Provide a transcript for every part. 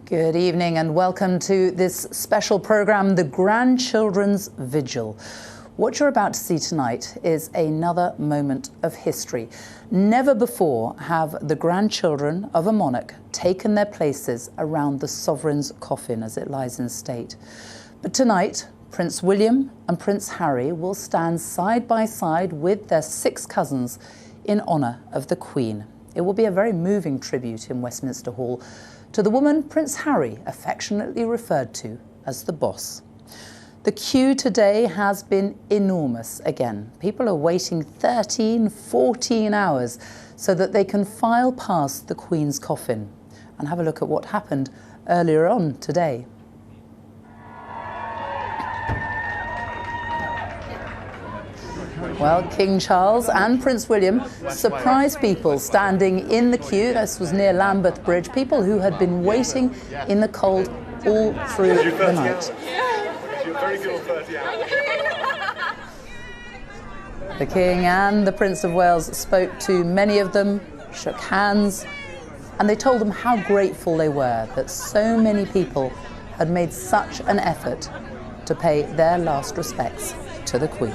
Good evening and welcome to this special programme, The Grandchildren's Vigil. What you're about to see tonight is another moment of history. Never before have the grandchildren of a monarch taken their places around the sovereign's coffin as it lies in state. But tonight, Prince William and Prince Harry will stand side by side with their 6 cousins in honour of the Queen. It will be a very moving tribute in Westminster Hall to the woman Prince Harry affectionately referred to as the boss. The queue today has been enormous again. People are waiting 13, 14 hours so that they can file past the Queen's coffin and have a look at what happened earlier on today. Well, King Charles and Prince William surprised people standing in the queue. This was near Lambeth Bridge, people who had been waiting in the cold all through the night. The King and the Prince of Wales spoke to many of them, shook hands, and they told them how grateful they were that so many people had made such an effort to pay their last respects to the Queen.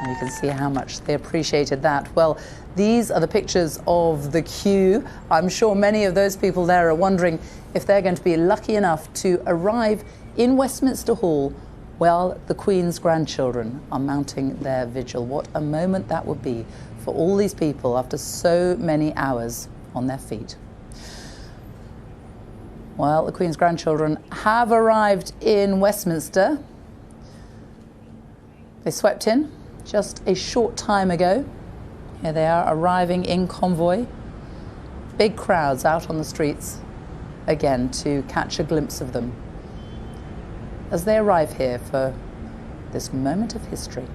You can see how much they appreciated that. Well, these are the pictures of the queue. I'm sure many of those people there are wondering if they're going to be lucky enough to arrive in Westminster Hall while the Queen's grandchildren are mounting their vigil. What a moment that would be for all these people after so many hours on their feet. Well, the Queen's grandchildren have arrived in Westminster. They swept in just a short time ago. Here they are arriving in convoy. Big crowds out on the streets again to catch a glimpse of them as they arrive here for this moment of history.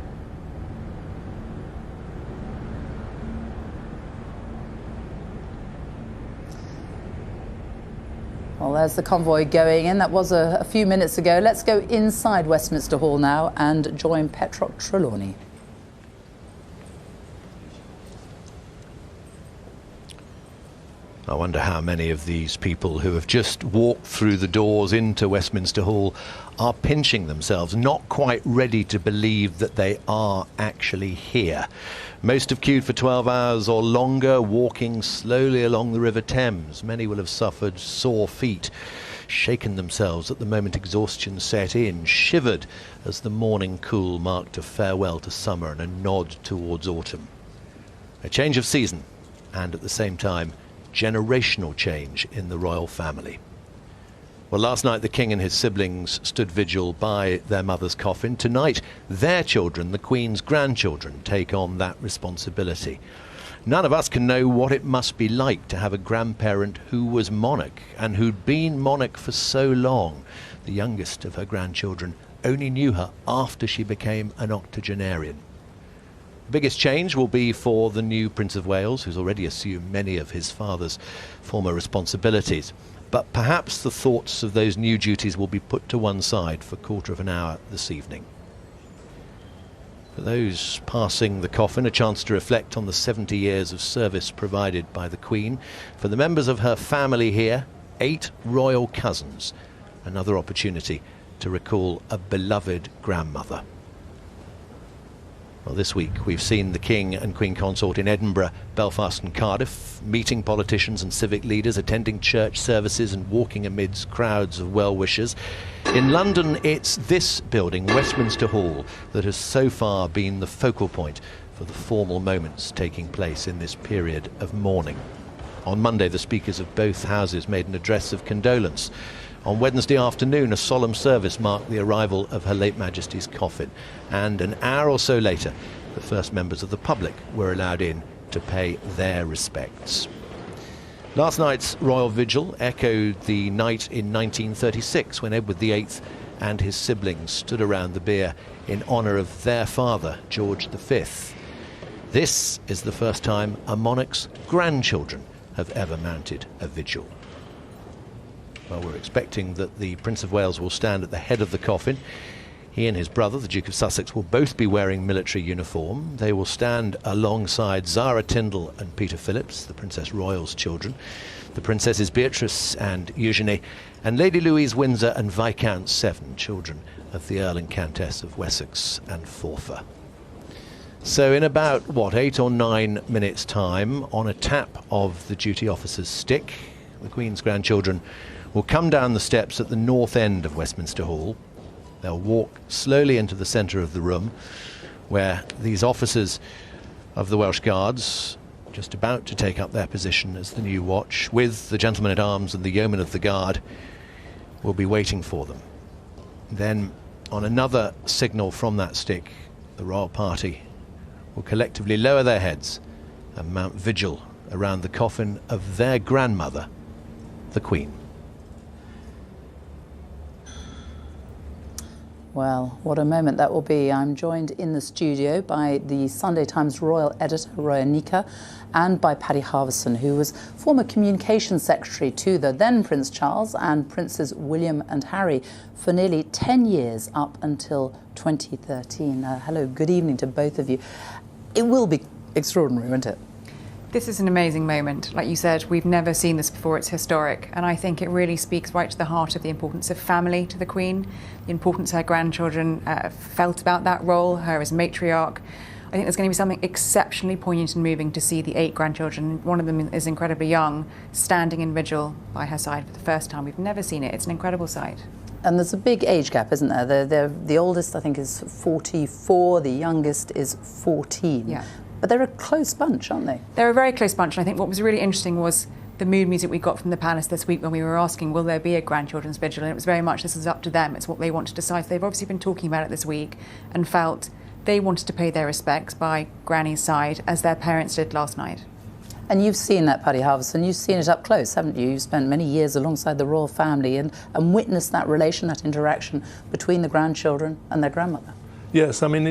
Well, there's the convoy going in. That was a few minutes ago. Let's go inside Westminster Hall now and join Petroc Trelawney. I wonder how many of these people who have just walked through the doors into Westminster Hall are pinching themselves, not quite ready to believe that they are actually here. Most have queued for 12 hours or longer, walking slowly along the River Thames. Many will have suffered sore feet, shaken themselves at the moment exhaustion set in, shivered as the morning cool marked a farewell to summer and a nod towards autumn. A change of season, and at the same time, generational change in the royal family. Well, last night the King and his siblings stood vigil by their mother's coffin. Tonight, their children, the Queen's grandchildren, take on that responsibility. None of us can know what it must be like to have a grandparent who was monarch and who'd been monarch for so long. The youngest of her grandchildren only knew her after she became an octogenarian. The biggest change will be for the new Prince of Wales, who's already assumed many of his father's former responsibilities. But perhaps the thoughts of those new duties will be put to one side for a quarter of an hour this evening. For those passing the coffin, a chance to reflect on the 70 years of service provided by the Queen. For the members of her family here, 8 royal cousins, another opportunity to recall a beloved grandmother. Well, this week we've seen the King and Queen Consort in Edinburgh, Belfast and Cardiff, meeting politicians and civic leaders, attending church services and walking amidst crowds of well-wishers. In London, it's this building, Westminster Hall, that has so far been the focal point for the formal moments taking place in this period of mourning. On Monday, the speakers of both houses made an address of condolence. On Wednesday afternoon, a solemn service marked the arrival of Her late Majesty's coffin, and an hour or so later, the first members of the public were allowed in to pay their respects. Last night's royal vigil echoed the night in 1936 when Edward VIII and his siblings stood around the bier in honour of their father, George V. This is the first time a monarch's grandchildren have ever mounted a vigil. Well, we're expecting that the Prince of Wales will stand at the head of the coffin. He and his brother, the Duke of Sussex, will both be wearing military uniform. They will stand alongside Zara Tindall and Peter Phillips, the Princess Royal's children, the Princesses Beatrice and Eugenie, and Lady Louise Windsor and Viscount Severn, children of the Earl and Countess of Wessex and Forfar. So in about, 8 or 9 minutes' time, on a tap of the duty officer's stick, the Queen's grandchildren will come down the steps at the north end of Westminster Hall. They'll walk slowly into the centre of the room, where these officers of the Welsh Guards, just about to take up their position as the new watch, with the gentlemen-at-arms and the yeomen of the guard, will be waiting for them. Then, on another signal from that stick, the royal party will collectively lower their heads and mount vigil around the coffin of their grandmother, the Queen. Well, what a moment that will be. I'm joined in the studio by the Sunday Times royal editor, Roya Nika, and by Paddy Harverson, who was former communications secretary to the then Prince Charles and Princes William and Harry for nearly 10 years up until 2013. Hello, good evening to both of you. It will be extraordinary, won't it? This is an amazing moment. Like you said, we've never seen this before. It's historic. And I think it really speaks right to the heart of the importance of family to the Queen, the importance her grandchildren felt about that role, her as matriarch. I think there's going to be something exceptionally poignant and moving to see the 8 grandchildren, one of them is incredibly young, standing in vigil by her side for the first time. We've never seen it. It's an incredible sight. And there's a big age gap, isn't there? The oldest, I think, is 44, the youngest is 14. Yeah. But they're a close bunch, aren't they? They're a very close bunch, and I think what was really interesting was the mood music we got from the palace this week when we were asking, will there be a grandchildren's vigil? And it was very much, this is up to them, it's what they want to decide. So they've obviously been talking about it this week and felt they wanted to pay their respects by Granny's side, as their parents did last night. And you've seen that, Paddy Harverson, you've seen it up close, haven't you? You've spent many years alongside the royal family and witnessed that relation, that interaction between the grandchildren and their grandmother. Yes, I mean,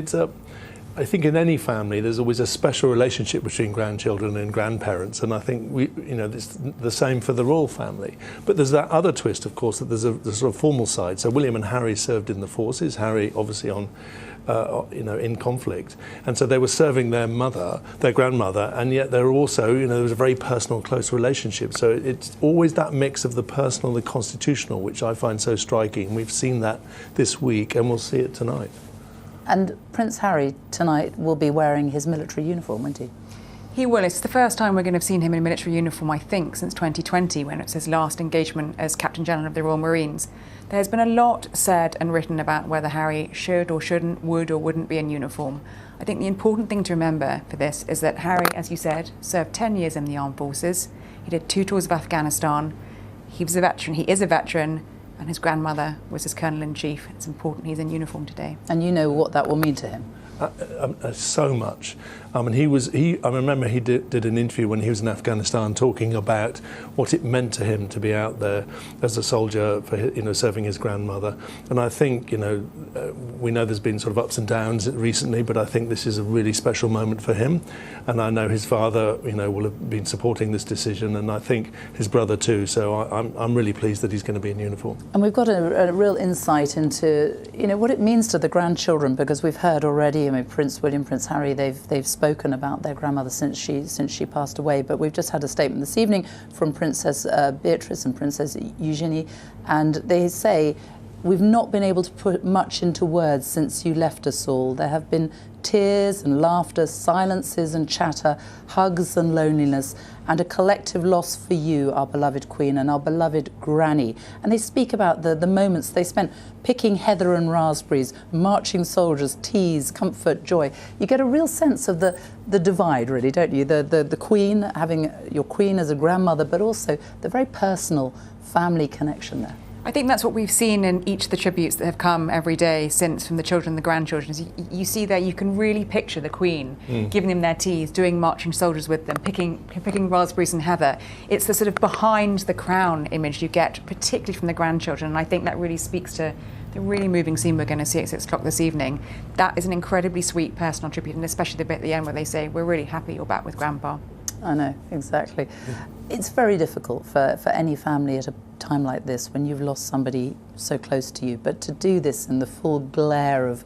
I think in any family there's always a special relationship between grandchildren and grandparents, and I think it's the same for the royal family. But there's that other twist, of course, that there's a sort of formal side. So William and Harry served in the forces. Harry obviously on in conflict, and so they were serving their grandmother, and yet they're also, there was a very personal, close relationship. So it's always that mix of the personal and the constitutional, which I find so striking. We've seen that this week, and we'll see it tonight. And Prince Harry tonight will be wearing his military uniform, won't he? He will. It's the first time we're going to have seen him in military uniform, I think, since 2020, when it was his last engagement as Captain General of the Royal Marines. There's been a lot said and written about whether Harry should or shouldn't, would or wouldn't be in uniform. I think the important thing to remember for this is that Harry, as you said, served 10 years in the armed forces. He did 2 tours of Afghanistan. He was a veteran. He is a veteran. And his grandmother was his Colonel-in-Chief. It's important he's in uniform today. And you know what that will mean to him? So much. I remember he did an interview when he was in Afghanistan talking about what it meant to him to be out there as a soldier for serving his grandmother. And I think we know there's been sort of ups and downs recently, but I think this is a really special moment for him. And I know his father will have been supporting this decision, and I think his brother too. So I'm really pleased that he's going to be in uniform. And we've got a real insight into what it means to the grandchildren, because we've heard already. Prince William, Prince Harry, they've spoken about their grandmother since she passed away. But we've just had a statement this evening from Princess Beatrice and Princess Eugenie, and they say, we've not been able to put much into words since you left us all. There have been tears and laughter, silences and chatter, hugs and loneliness, and a collective loss for you, our beloved Queen and our beloved Granny. And they speak about the moments they spent picking heather and raspberries, marching soldiers, teas, comfort, joy. You get a real sense of the divide, really, don't you? The Queen, having your Queen as a grandmother, but also the very personal family connection there. I think that's what we've seen in each of the tributes that have come every day since, from the children and the grandchildren. You see there, you can really picture the Queen giving them their teas, doing marching soldiers with them, picking raspberries and heather. It's the sort of behind the crown image you get, particularly from the grandchildren, and I think that really speaks to the really moving scene we're going to see at 6 o'clock this evening. That is an incredibly sweet personal tribute, and especially the bit at the end where they say, we're really happy you're back with Grandpa. I know, exactly. It's very difficult for any family at a time like this when you've lost somebody so close to you, but to do this in the full glare of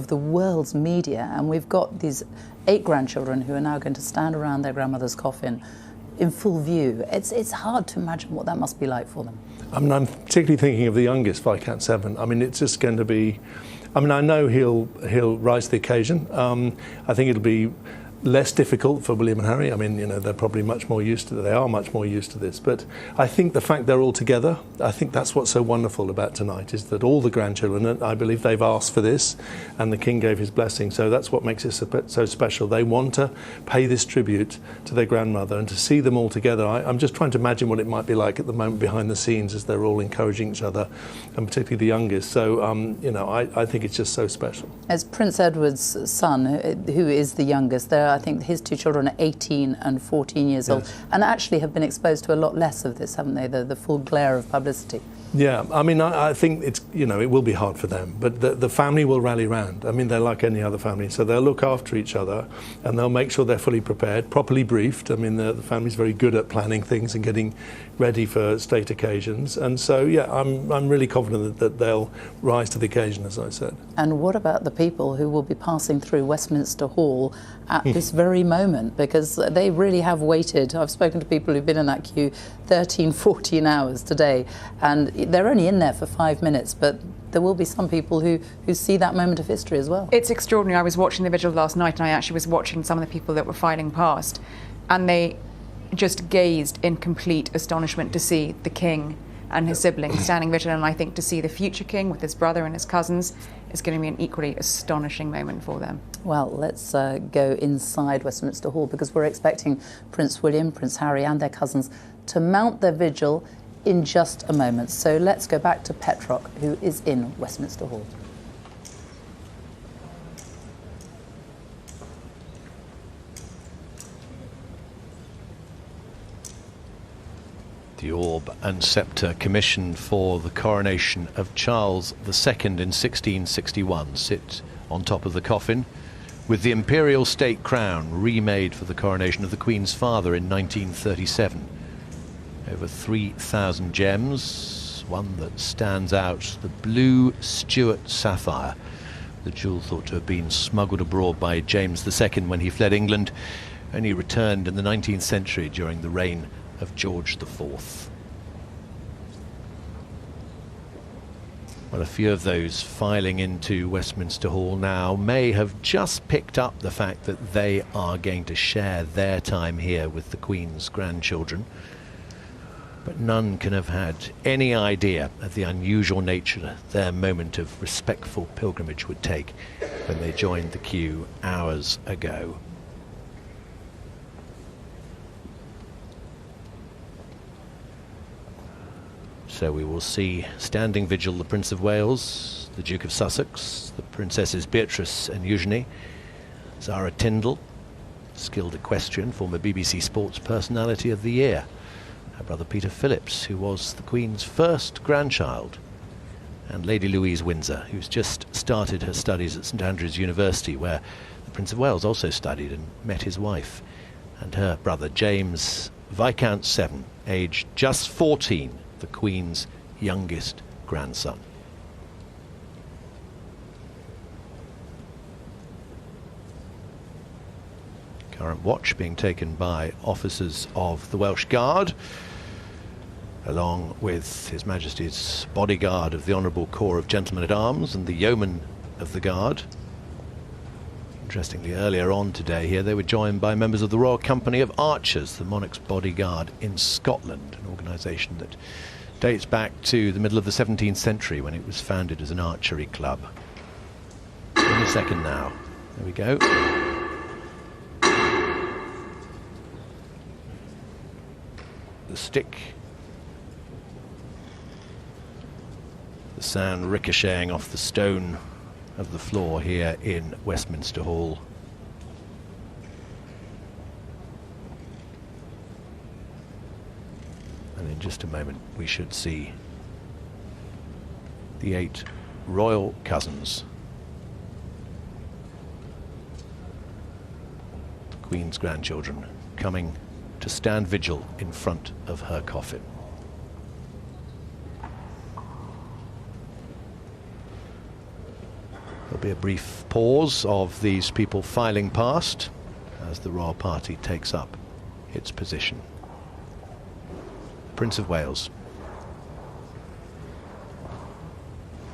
the world's media, and we've got these 8 grandchildren who are now going to stand around their grandmother's coffin in full view. It's hard to imagine what that must be like for them. I mean, I'm particularly thinking of the youngest, Viscount Severn. I mean, it's just going to be, I mean, I know he'll rise to the occasion. I think it'll be less difficult for William and Harry. I mean, you know, they're probably much more used to it. They are much more used to this. But I think the fact they're all together, I think that's what's so wonderful about tonight, is that all the grandchildren, and I believe they've asked for this, and the King gave his blessing. So that's what makes it so special. They want to pay this tribute to their grandmother, and to see them all together. I'm just trying to imagine what it might be like at the moment behind the scenes as they're all encouraging each other, and particularly the youngest. So, you know, I think it's just so special. As Prince Edward's son, who is the youngest, I think his 2 children are 18 and 14 years old, and actually have been exposed to a lot less of this, haven't they? The full glare of publicity. Yeah, I mean, I think it's, you know, it will be hard for them, but the family will rally round. I mean, they're like any other family, so they'll look after each other, and they'll make sure they're fully prepared, properly briefed. I mean, the family's very good at planning things and getting ready for state occasions, and so, yeah, I'm really confident that they'll rise to the occasion, as I said. And what about the people who will be passing through Westminster Hall at this very moment? Because they really have waited. I've spoken to people who've been in that queue 13, 14 hours today, and they're only in there for 5 minutes, but there will be some people who see that moment of history as well. It's extraordinary. I was watching the vigil last night, and I actually was watching some of the people that were filing past, and they just gazed in complete astonishment to see the King and his siblings standing vigil, and I think to see the future King with his brother and his cousins is going to be an equally astonishing moment for them. Well, let's go inside Westminster Hall, because we're expecting Prince William, Prince Harry and their cousins to mount their vigil in just a moment. So let's go back to Petrock, who is in Westminster Hall. The Orb and Sceptre Commission for the coronation of Charles II in 1661 sit on top of the coffin, with the imperial state crown remade for the coronation of the Queen's father in 1937. Over 3,000 gems, one that stands out, the blue Stuart sapphire, the jewel thought to have been smuggled abroad by James II when he fled England, only returned in the 19th century during the reign of George IV. Well, a few of those filing into Westminster Hall now may have just picked up the fact that they are going to share their time here with the Queen's grandchildren, but none can have had any idea of the unusual nature their moment of respectful pilgrimage would take when they joined the queue hours ago. So we will see standing vigil the Prince of Wales, the Duke of Sussex, the Princesses Beatrice and Eugenie, Zara Tindall, skilled equestrian, former BBC Sports Personality of the Year, her brother Peter Phillips, who was the Queen's first grandchild, and Lady Louise Windsor, who's just started her studies at St Andrews University, where the Prince of Wales also studied and met his wife, and her brother James, Viscount Severn, aged just 14, the Queen's youngest grandson. Current watch being taken by officers of the Welsh Guard, along with His Majesty's bodyguard of the Honourable Corps of Gentlemen at Arms and the yeomen of the Guard. Interestingly, earlier on today here, they were joined by members of the Royal Company of Archers, the monarch's bodyguard in Scotland, an organisation that dates back to the middle of the 17th century when it was founded as an archery club. In a second now. There we go. The stick. The sound ricocheting off the stone of the floor here in Westminster Hall. And in just a moment we should see the 8 royal cousins, the Queen's grandchildren, coming to stand vigil in front of her coffin. There'll be a brief pause of these people filing past as the royal party takes up its position. Prince of Wales,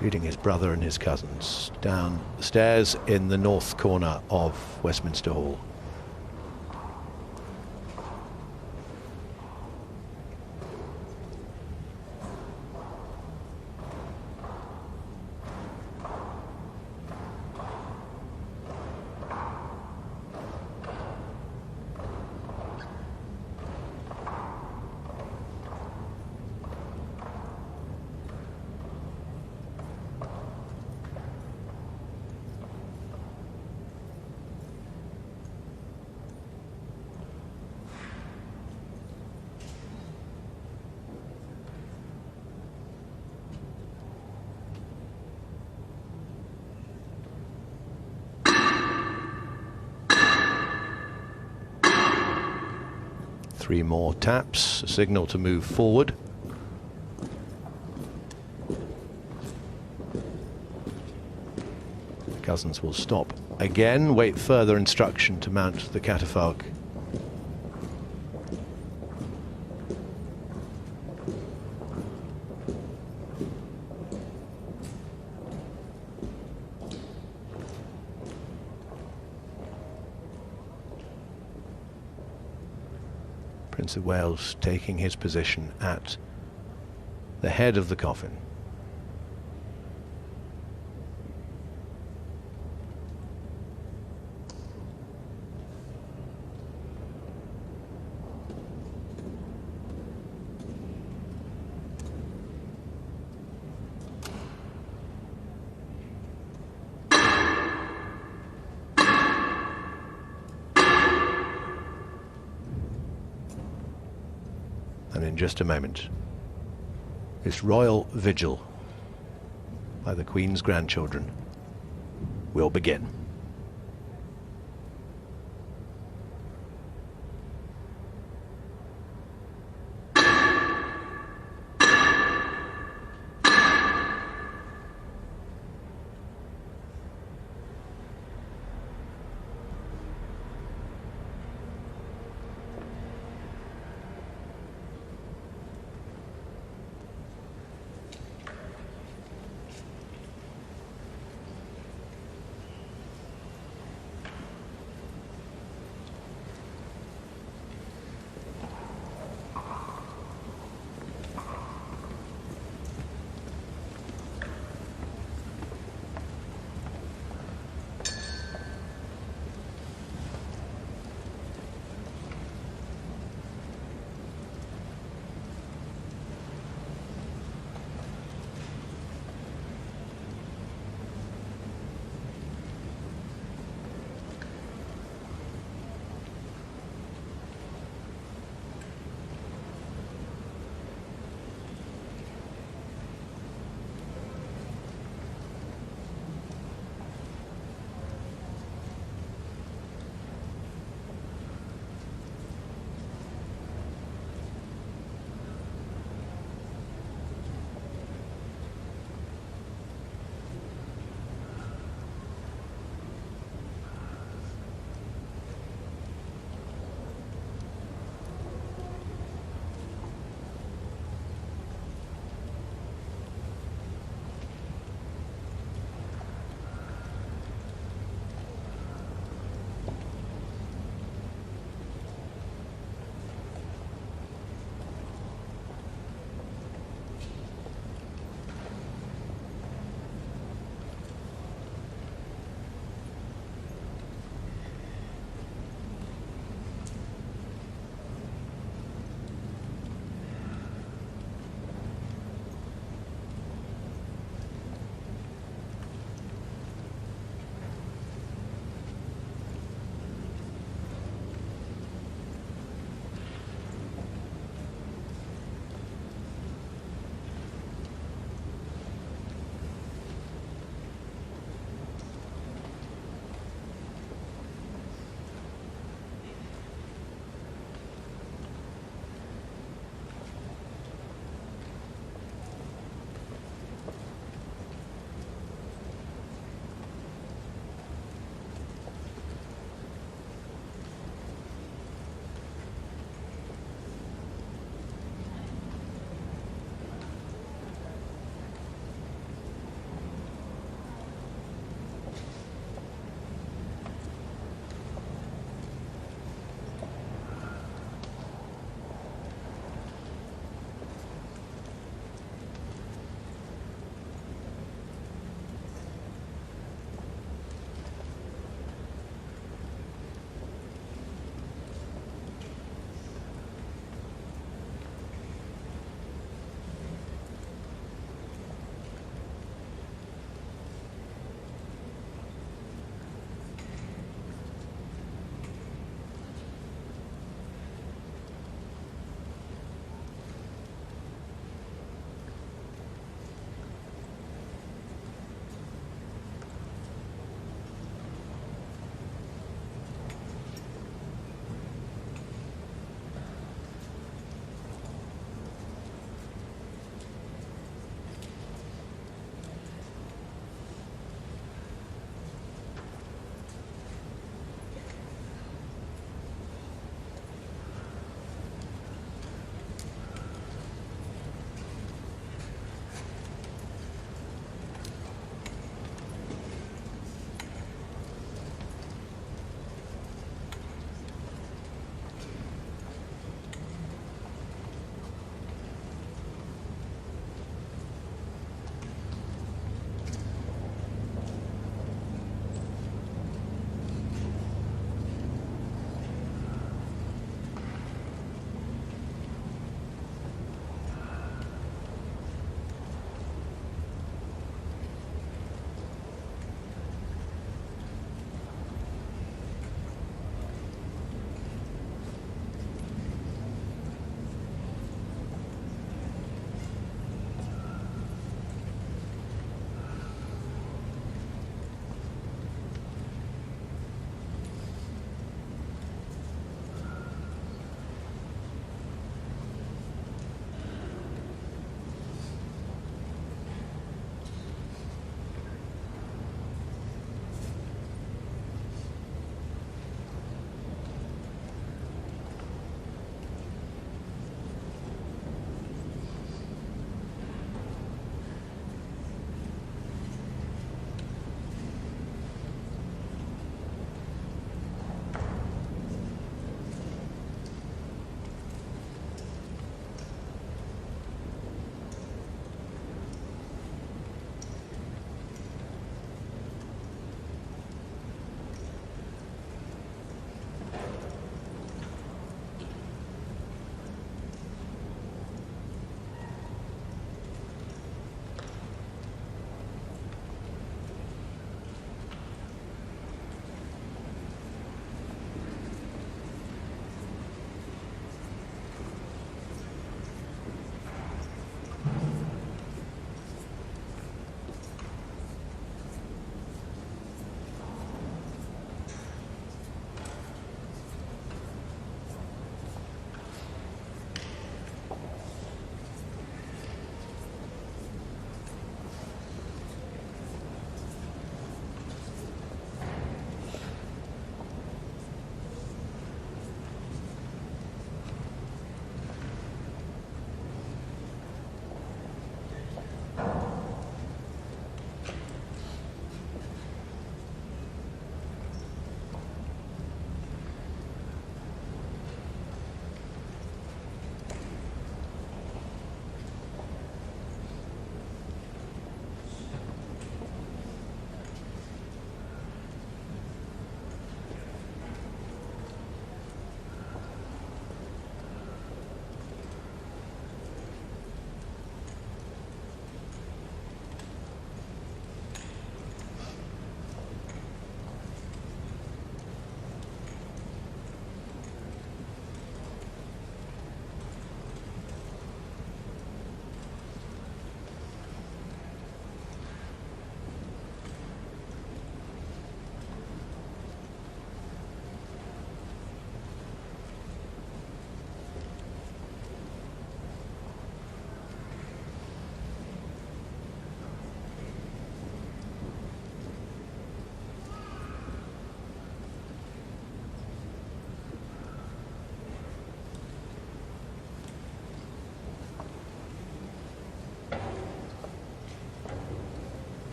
leading his brother and his cousins down the stairs in the north corner of Westminster Hall. Three more taps, a signal to move forward. The cousins will stop again, wait further instruction to mount the catafalque. Prince of Wales taking his position at the head of the coffin. And in just a moment, this royal vigil by the Queen's grandchildren will begin.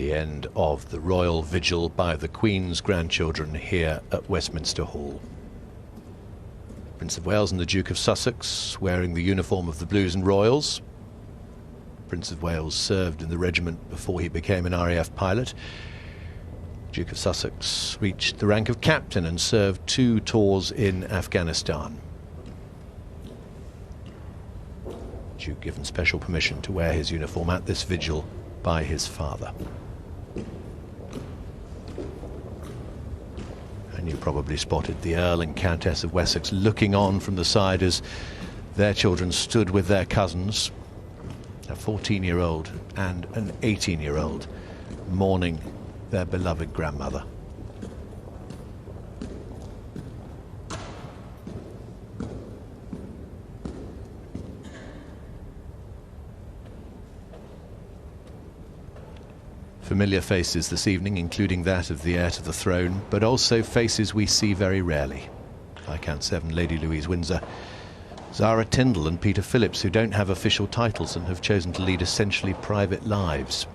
the end of the royal vigil by the Queen's grandchildren here at Westminster Hall. Prince of Wales and the Duke of Sussex wearing the uniform of the Blues and Royals. Prince of Wales served in the regiment before he became an RAF pilot. Duke of Sussex reached the rank of captain and served 2 tours in Afghanistan. Duke given special permission to wear his uniform at this vigil by his father. And you probably spotted the Earl and Countess of Wessex looking on from the side as their children stood with their cousins, a 14-year-old and an 18-year-old, mourning their beloved grandmother. Familiar faces this evening, including that of the heir to the throne, but also faces we see very rarely. Viscount 7 Lady Louise Windsor, Zara Tyndall and Peter Phillips, who don't have official titles and have chosen to lead essentially private lives.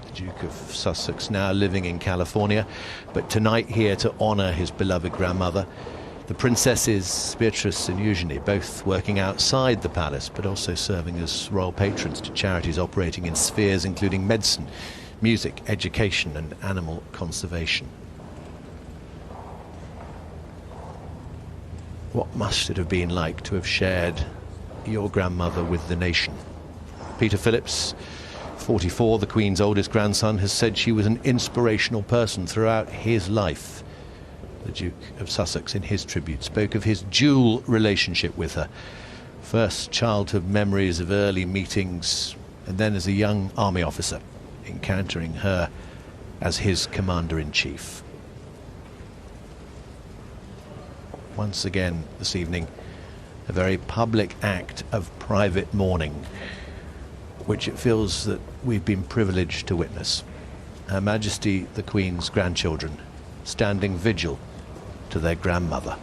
The Duke of Sussex now living in California, but tonight here to honour his beloved grandmother. The Princesses Beatrice and Eugenie, both working outside the palace, but also serving as royal patrons to charities operating in spheres including medicine, music, education and animal conservation. What must it have been like to have shared your grandmother with the nation? Peter Phillips, 44, the Queen's oldest grandson, has said she was an inspirational person throughout his life. The Duke of Sussex, in his tribute, spoke of his dual relationship with her. First childhood memories of early meetings, and then as a young army officer, encountering her as his commander-in-chief. Once again this evening, a very public act of private mourning, which it feels that we've been privileged to witness. Her Majesty the Queen's grandchildren standing vigil to their grandmother.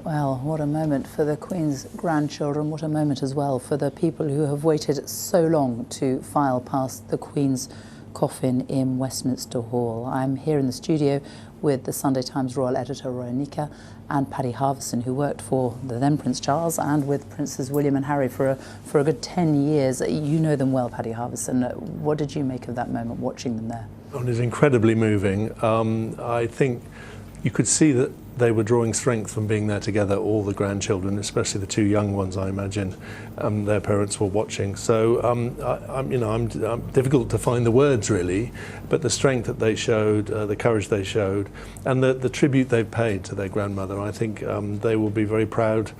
Well, what a moment for the Queen's grandchildren, what a moment as well for the people who have waited so long to file past the Queen's coffin in Westminster Hall. I'm here in the studio with the Sunday Times Royal Editor Roy Nika and Paddy Harvison, who worked for the then Prince Charles and with Princes William and Harry for a good 10 years. You know them well, Paddy Harvison. What did you make of that moment, watching them there? It was incredibly moving. I think you could see that they were drawing strength from being there together, all the grandchildren, especially the 2 young ones, I imagine. Their parents were watching. So, I'm difficult to find the words, really, but the strength that they showed, the courage they showed, and the tribute they've paid to their grandmother, I think they will be very proud.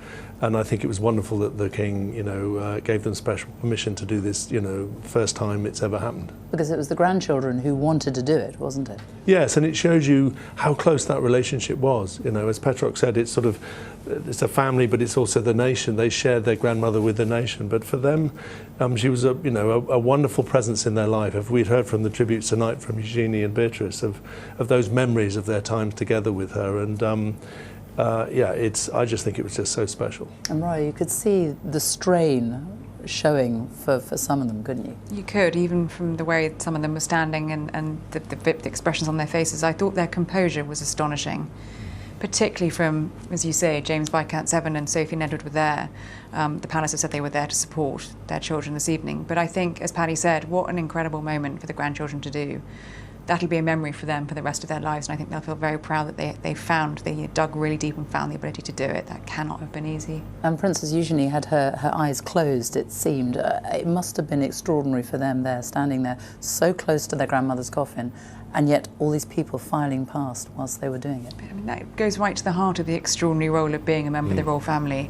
And I think it was wonderful that the King, gave them special permission to do this, first time it's ever happened. Because it was the grandchildren who wanted to do it, wasn't it? Yes, and it shows you how close that relationship was. As Petrock said, it's a family, but it's also the nation. They shared their grandmother with the nation. But for them, she was a wonderful presence in their life. If we'd heard from the tributes tonight from Eugenie and Beatrice of those memories of their times together with her, and I just think it was just so special. And Roy, you could see the strain showing for some of them, couldn't you? You could, even from the way some of them were standing and the expressions on their faces. I thought their composure was astonishing, particularly from, as you say, James Viscount 7 and Sophie and Edward were there. The palace have said they were there to support their children this evening. But I think, as Paddy said, what an incredible moment for the grandchildren to do. That'll be a memory for them for the rest of their lives, and I think they'll feel very proud that they dug really deep and found the ability to do it. That cannot have been easy. And Princess Eugenie had her eyes closed, it seemed. It must have been extraordinary for them there, standing there so close to their grandmother's coffin, and yet all these people filing past whilst they were doing it. I mean, that goes right to the heart of the extraordinary role of being a member of the royal family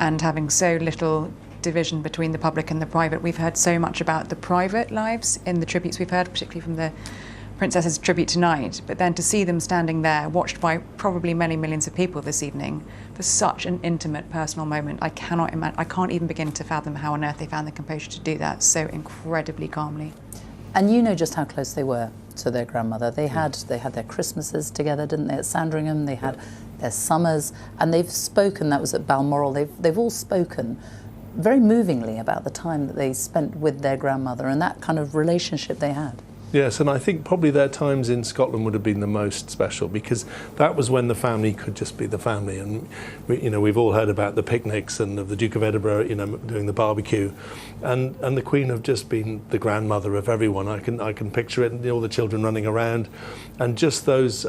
and having so little division between the public and the private. We've heard so much about the private lives in the tributes we've heard, particularly from the Princess's tribute tonight, but then to see them standing there, watched by probably many millions of people this evening, for such an intimate, personal moment, I can't even begin to fathom how on earth they found the composure to do that so incredibly calmly. And you know just how close they were to their grandmother. They had their Christmases together, didn't they, at Sandringham? They had their summers, and they've spoken. That was at Balmoral. They've all spoken very movingly about the time that they spent with their grandmother and that kind of relationship they had. Yes, and I think probably their times in Scotland would have been the most special, because that was when the family could just be the family. And we've all heard about the picnics and of the Duke of Edinburgh, doing the barbecue, and the Queen have just been the grandmother of everyone. I can picture it, and all the children running around, and just those.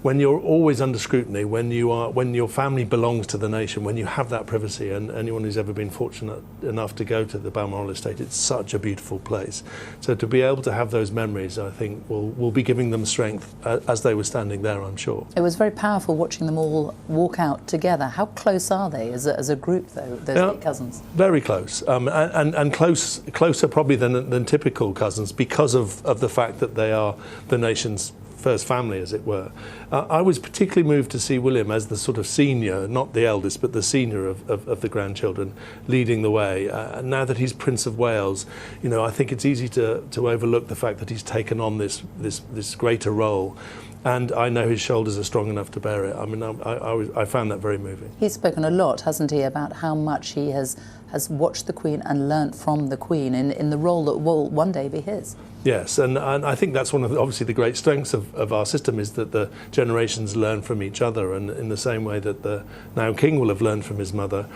When you're always under scrutiny, when your family belongs to the nation, when you have that privacy, and anyone who's ever been fortunate enough to go to the Balmoral estate, it's such a beautiful place. So to be able to have those memories, I think will be giving them strength as they were standing there, I'm sure. It was very powerful watching them all walk out together. How close are they as a group, though, those eight cousins? Very close, and closer probably than typical cousins, because of the fact that they are the nation's first family, as it were. I was particularly moved to see William as the sort of senior, not the eldest, but the senior of the grandchildren, leading the way. Now that he's Prince of Wales, I think it's easy to overlook the fact that he's taken on this greater role. And I know his shoulders are strong enough to bear it. I mean, I found that very moving. He's spoken a lot, hasn't he, about how much he has watched the Queen and learnt from the Queen in the role that will one day be his. Yes, and I think that's one of obviously the great strengths of our system, is that the generations learn from each other, and in the same way that the now King will have learned from his mother.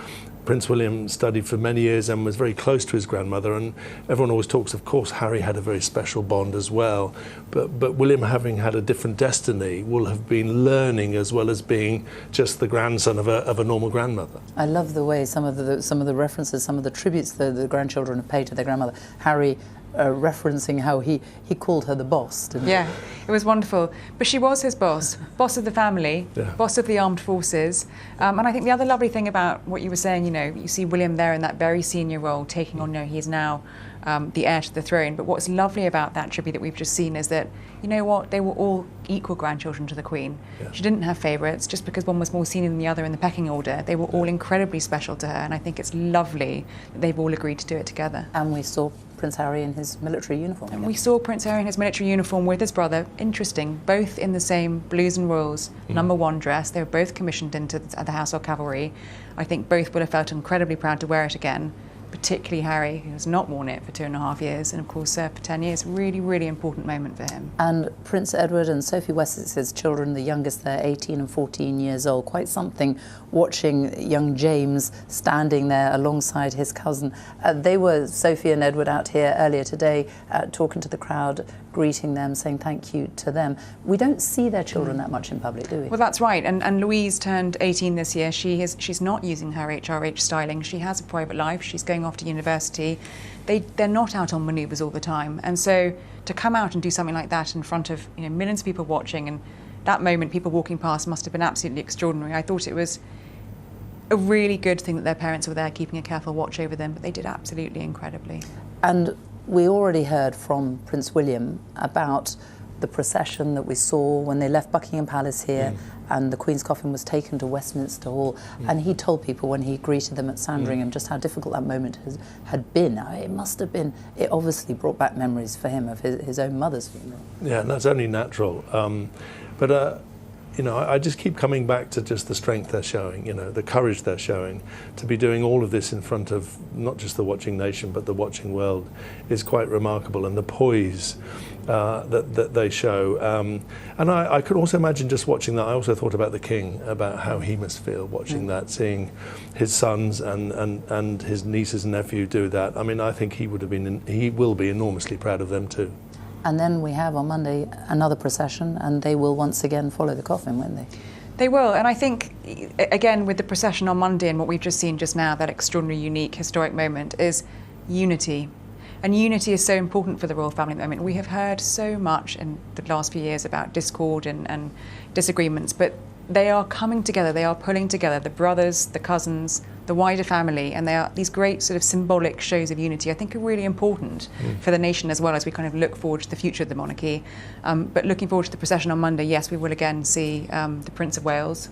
Prince William studied for many years and was very close to his grandmother, and everyone always talks, of course, Harry had a very special bond as well, but William, having had a different destiny, will have been learning as well as being just the grandson of a normal grandmother. I love the way some of the references, some of the tributes that the grandchildren have paid to their grandmother. Harry referencing how he called her the boss, didn't he? Yeah, it was wonderful. But she was his boss, boss of the family, boss of the armed forces. And I think the other lovely thing about what you were saying, you see William there in that very senior role, taking on, he is now the heir to the throne. But what's lovely about that tribute that we've just seen is that, they were all equal grandchildren to the Queen. Yeah. She didn't have favourites just because one was more senior than the other in the pecking order. They were all incredibly special to her, and I think it's lovely that they've all agreed to do it together. And we saw Prince Harry in his military uniform. And we saw Prince Harry in his military uniform with his brother. Interesting, both in the same Blues and Royals #1 dress. They were both commissioned into the Household Cavalry. I think both would have felt incredibly proud to wear it again, particularly Harry, who has not worn it for 2.5 years, and of course served for 10 years. Really, really important moment for him. And Prince Edward and Sophie Wessex's children, the youngest, they're 18 and 14 years old. Quite something watching young James standing there alongside his cousin. They were, Sophie and Edward, out here earlier today talking to the crowd, greeting them, saying thank you to them. We don't see their children that much in public, do we? Well, that's right. And Louise turned 18 this year. She's not using her HRH styling. She has a private life. She's going off to university. They're not out on manoeuvres all the time. And so to come out and do something like that in front of millions of people watching, and that moment, people walking past, must have been absolutely extraordinary. I thought it was a really good thing that their parents were there keeping a careful watch over them, but they did absolutely incredibly. And we already heard from Prince William about the procession that we saw when they left Buckingham Palace here and the Queen's coffin was taken to Westminster Hall, and he told people when he greeted them at Sandringham just how difficult that moment had been. It must have been, it obviously brought back memories for him of his own mother's funeral. Yeah, and that's only natural. I just keep coming back to just the strength they're showing, the courage they're showing. To be doing all of this in front of not just the watching nation, but the watching world is quite remarkable, and the poise that they show. And I could also imagine just watching that. I also thought about the King, about how he must feel watching that, seeing his sons and his nieces and nephew do that. I mean, I think he will be enormously proud of them too. And then we have on Monday another procession, and they will once again follow the coffin, won't they? They will, and I think, again, with the procession on Monday and what we've just seen just now, that extraordinary, unique, historic moment, is unity. And unity is so important for the royal family at the moment. We have heard so much in the last few years about discord and disagreements, but they are coming together, they are pulling together, the brothers, the cousins, the wider family, and they are these great sort of symbolic shows of unity, I think, are really important for the nation as well as we kind of look forward to the future of the monarchy. But looking forward to the procession on Monday, yes, we will again see the Prince of Wales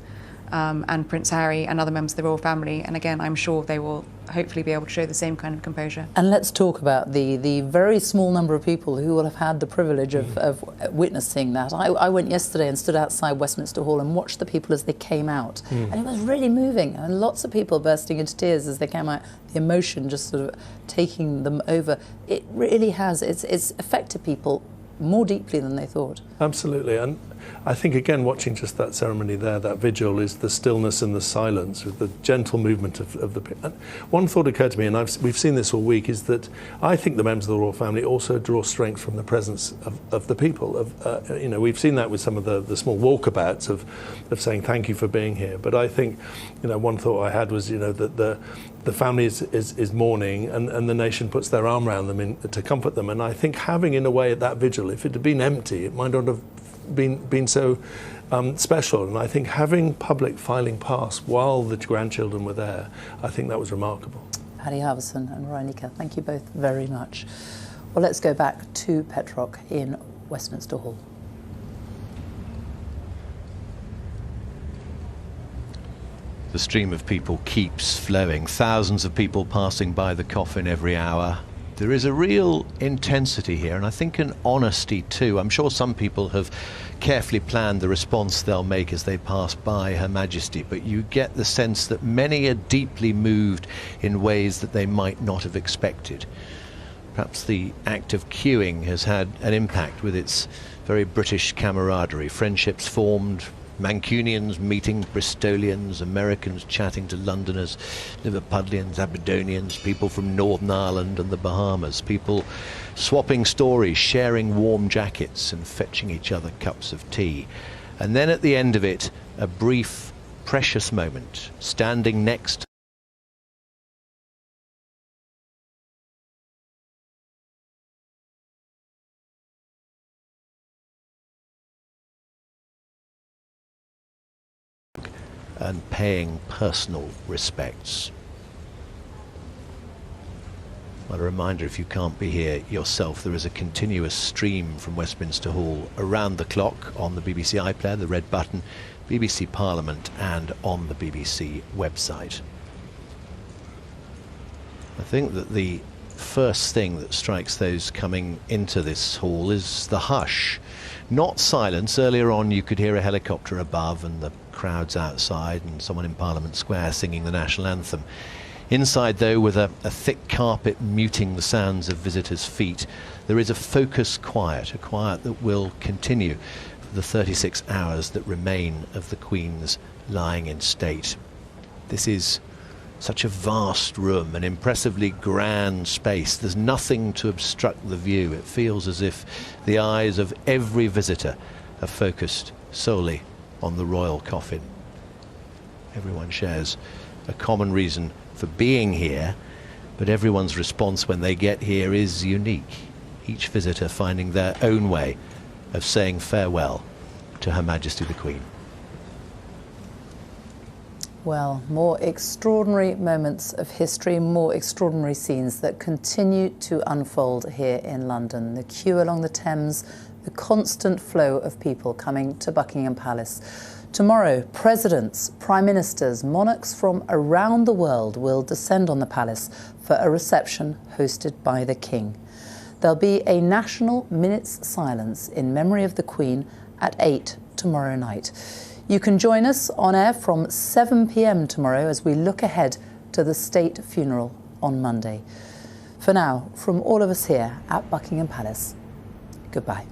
and Prince Harry and other members of the royal family. And again, I'm sure they will hopefully be able to show the same kind of composure. And let's talk about the very small number of people who will have had the privilege of witnessing that. I went yesterday and stood outside Westminster Hall and watched the people as they came out. And it was really moving, and lots of people bursting into tears as they came out, the emotion just sort of taking them over. It really has, it's affected people more deeply than they thought. Absolutely, and I think again watching just that ceremony there, that vigil, is the stillness and the silence with the gentle movement of the people. One thought occurred to me, and we've seen this all week, is that I think the members of the royal family also draw strength from the presence of the people. You know, we've seen that with some of the small walkabouts of saying thank you for being here. But I think, you know, one thought I had was, you know, that the family is mourning, and the nation puts their arm around them to comfort them. And I think having, in a way, at that vigil, if it had been empty, it might not have been so special. And I think having public filing past while the grandchildren were there, I think that was remarkable. Paddy Harverson and Veronica, thank you both very much. Well, let's go back to Petrock in Westminster Hall. The stream of people keeps flowing, thousands of people passing by the coffin every hour. There is a real intensity here, and I think an honesty too. I'm sure some people have carefully planned the response they'll make as they pass by Her Majesty, but you get the sense that many are deeply moved in ways that they might not have expected. Perhaps the act of queuing has had an impact with its very British camaraderie. Friendships formed, Mancunians meeting Bristolians, Americans chatting to Londoners, Liverpudlians, Aberdonians, people from Northern Ireland and the Bahamas, people swapping stories, sharing warm jackets and fetching each other cups of tea. And then at the end of it, a brief, precious moment, standing next and paying personal respects. Well, a reminder, if you can't be here yourself, there is a continuous stream from Westminster Hall around the clock on the BBC iPlayer, the red button, BBC Parliament, and on the BBC website. I think that the first thing that strikes those coming into this hall is the hush. Not silence. Earlier on you could hear a helicopter above and the crowds outside and someone in Parliament Square singing the national anthem. Inside, though, with a thick carpet muting the sounds of visitors' feet, there is a focused quiet, a quiet that will continue for the 36 hours that remain of the Queen's lying in state. This is such a vast room, an impressively grand space. There's nothing to obstruct the view. It feels as if the eyes of every visitor are focused solely on the royal coffin. Everyone shares a common reason for being here, but everyone's response when they get here is unique. Each visitor finding their own way of saying farewell to Her Majesty the Queen. Well, more extraordinary moments of history, more extraordinary scenes that continue to unfold here in London. The queue along the Thames, the constant flow of people coming to Buckingham Palace. Tomorrow, presidents, prime ministers, monarchs from around the world will descend on the palace for a reception hosted by the King. There'll be a national minute's silence in memory of the Queen at 8 tomorrow night. You can join us on air from 7 p.m. tomorrow as we look ahead to the state funeral on Monday. For now, from all of us here at Buckingham Palace, goodbye.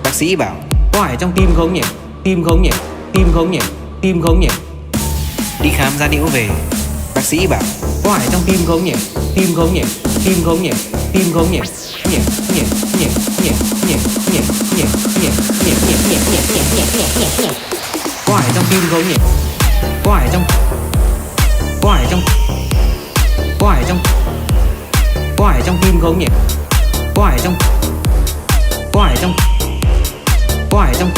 Bác sĩ bảo có phải trong tim không nhỉ? Tim không nhỉ? Tim không nhỉ? Tim không nhỉ? Đi khám da liễu về. Bác sĩ bảo có phải trong tim không nhỉ? Tim không nhỉ? Tim không nhỉ? Tim không nhỉ? Nhỉ nhỉ nhỉ nhỉ nhỉ nhỉ nhỉ nhỉ nhỉ nhỉ nhỉ nhỉ nhỉ nhỉ nhỉ. Có phải trong tim không nhỉ? Có phải trong có phải trong không nhỉ? Có ai trong có ai trong có ai trong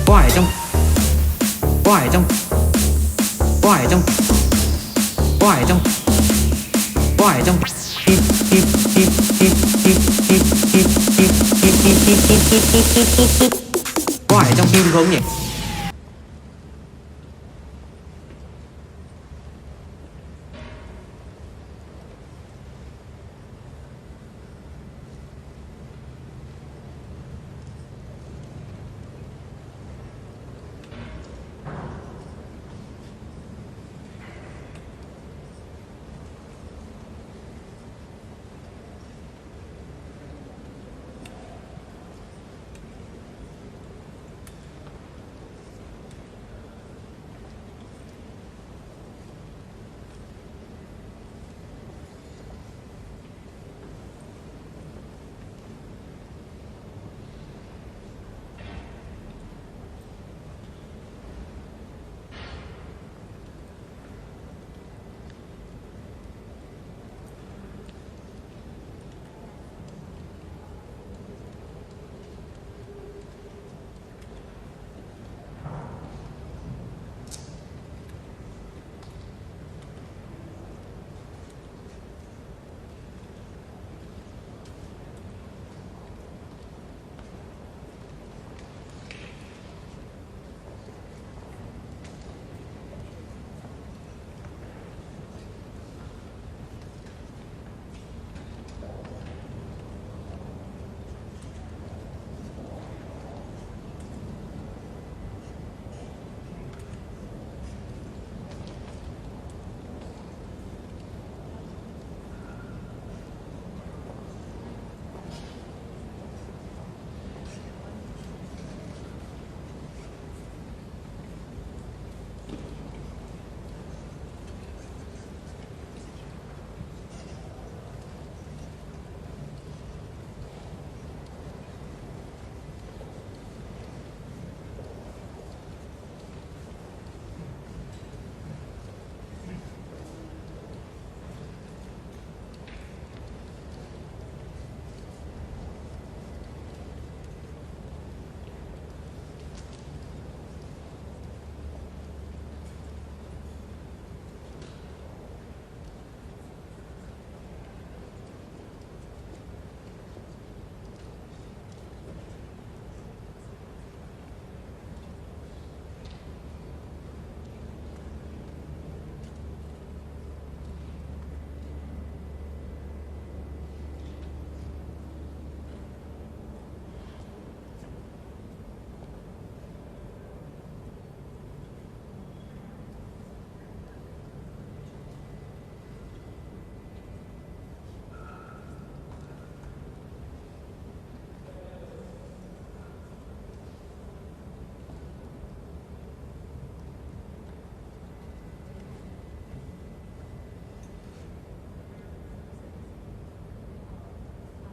có ai trong có ai trong có ai trong có ai trong có ai trong tim tim tim tim tim tim tim tim tim tim tim tim tim tim tim tim có ai trong tim không nhỉ?